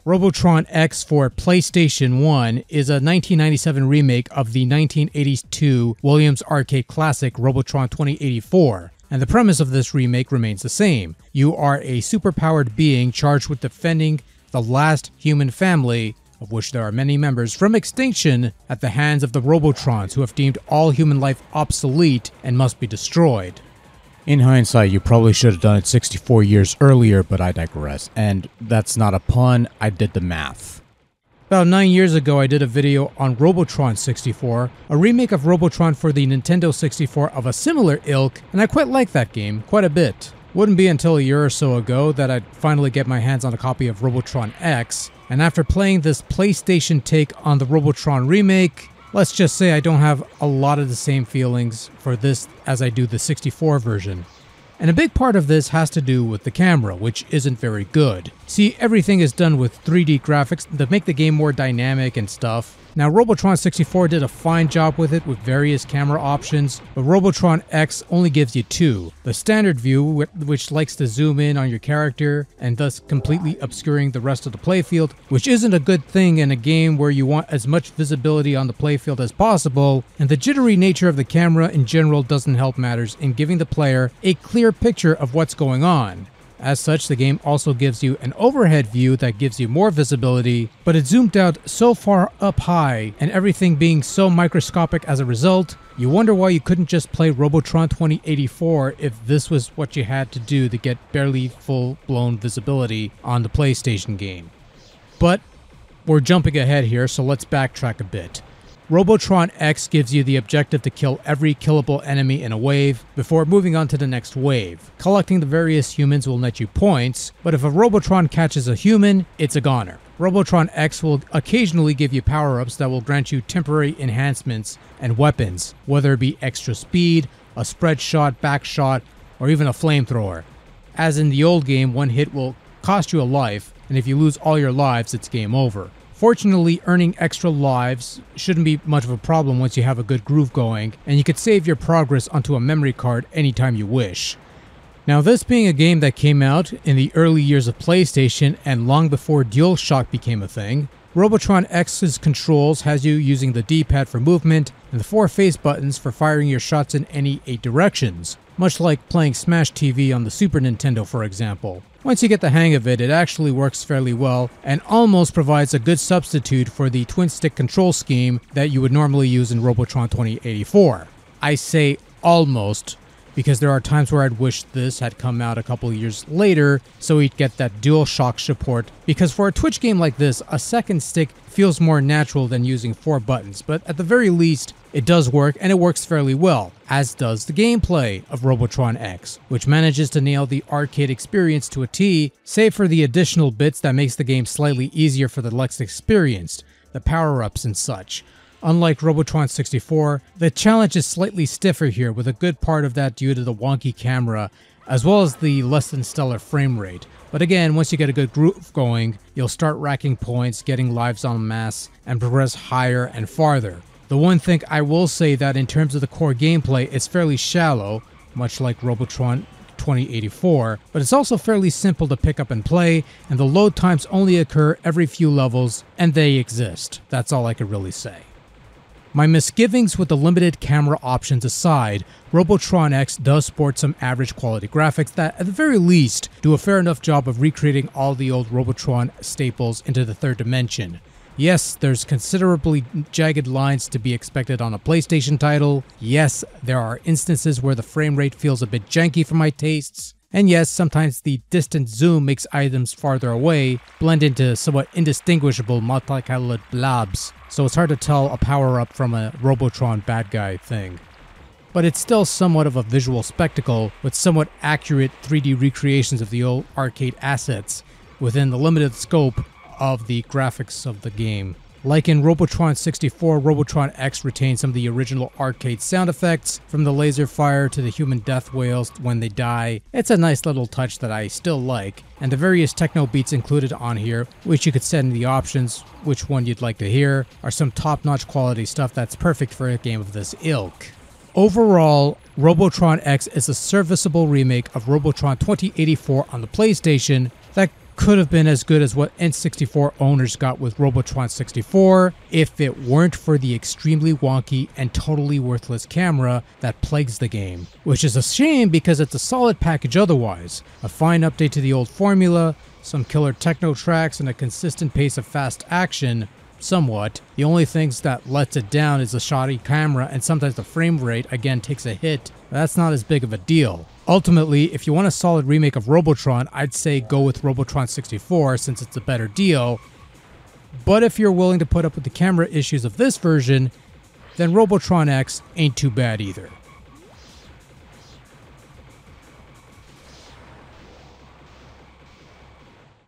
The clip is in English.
Robotron X for PlayStation 1 is a 1997 remake of the 1982 Williams arcade classic Robotron 2084. And the premise of this remake remains the same. You are a superpowered being charged with defending the last human family, of which there are many members, from extinction at the hands of the Robotrons, who have deemed all human life obsolete and must be destroyed. In hindsight, you probably should have done it 64 years earlier, but I digress. And that's not a pun, I did the math. About 9 years ago, I did a video on Robotron 64, a remake of Robotron for the Nintendo 64 of a similar ilk, and I quite like that game, quite a bit. Wouldn't be until a year or so ago that I'd finally get my hands on a copy of Robotron X, and after playing this PlayStation take on the Robotron remake, let's just say I don't have a lot of the same feelings for this as I do the 64 version. And a big part of this has to do with the camera, which isn't very good. See, everything is done with 3D graphics that make the game more dynamic and stuff. Now, Robotron 64 did a fine job with it with various camera options, but Robotron X only gives you two. The standard view, which likes to zoom in on your character and thus completely obscuring the rest of the playfield, which isn't a good thing in a game where you want as much visibility on the playfield as possible, and the jittery nature of the camera in general doesn't help matters in giving the player a clear picture of what's going on. As such, the game also gives you an overhead view that gives you more visibility, but it's zoomed out so far up high, and everything being so microscopic as a result, you wonder why you couldn't just play Robotron 2084 if this was what you had to do to get barely full-blown visibility on the PlayStation game. But we're jumping ahead here, so let's backtrack a bit. Robotron X gives you the objective to kill every killable enemy in a wave before moving on to the next wave. Collecting the various humans will net you points, but if a Robotron catches a human, it's a goner. Robotron X will occasionally give you power-ups that will grant you temporary enhancements and weapons, whether it be extra speed, a spread shot, back shot, or even a flamethrower. As in the old game, one hit will cost you a life, and if you lose all your lives, it's game over. Fortunately, earning extra lives shouldn't be much of a problem once you have a good groove going, and you could save your progress onto a memory card anytime you wish. Now, this being a game that came out in the early years of PlayStation and long before DualShock became a thing, Robotron X's controls has you using the D-pad for movement and the 4 face buttons for firing your shots in any 8 directions, much like playing Smash TV on the Super Nintendo, for example. Once you get the hang of it, it actually works fairly well and almost provides a good substitute for the twin-stick control scheme that you would normally use in Robotron 2084. I say almost because there are times where I'd wish this had come out a couple years later so we'd get that DualShock support, because for a Twitch game like this, a second stick feels more natural than using 4 buttons, but at the very least, it does work, and it works fairly well, as does the gameplay of Robotron X, which manages to nail the arcade experience to a T, save for the additional bits that makes the game slightly easier for the less experienced, the power-ups and such. Unlike Robotron 64, the challenge is slightly stiffer here, with a good part of that due to the wonky camera, as well as the less than stellar frame rate. But again, once you get a good groove going, you'll start racking points, getting lives en masse, and progress higher and farther. The one thing I will say that in terms of the core gameplay, it's fairly shallow, much like Robotron 2084, but it's also fairly simple to pick up and play, and the load times only occur every few levels, and they exist. That's all I could really say. My misgivings with the limited camera options aside, Robotron X does sport some average quality graphics that, at the very least, do a fair enough job of recreating all the old Robotron staples into the third dimension. Yes, there's considerably jagged lines to be expected on a PlayStation title. Yes, there are instances where the frame rate feels a bit janky for my tastes. And yes, sometimes the distant zoom makes items farther away blend into somewhat indistinguishable multicolored blobs, so it's hard to tell a power-up from a Robotron bad guy thing. But it's still somewhat of a visual spectacle with somewhat accurate 3D recreations of the old arcade assets within the limited scope of the graphics of the game. Like in Robotron 64, Robotron X retains some of the original arcade sound effects, from the laser fire to the human death wails when they die. It's a nice little touch that I still like, and the various techno beats included on here, which you could set in the options which one you'd like to hear, are some top-notch quality stuff that's perfect for a game of this ilk. Overall, Robotron X is a serviceable remake of Robotron 2084 on the PlayStation that could have been as good as what N64 owners got with Robotron 64 if it weren't for the extremely wonky and totally worthless camera that plagues the game. Which is a shame because it's a solid package otherwise. A fine update to the old formula, some killer techno tracks, and a consistent pace of fast action. Somewhat. The only things that lets it down is the shoddy camera, and sometimes the frame rate again takes a hit, but that's not as big of a deal. Ultimately, if you want a solid remake of Robotron, I'd say go with Robotron 64 since it's a better deal. But if you're willing to put up with the camera issues of this version, then Robotron X ain't too bad either.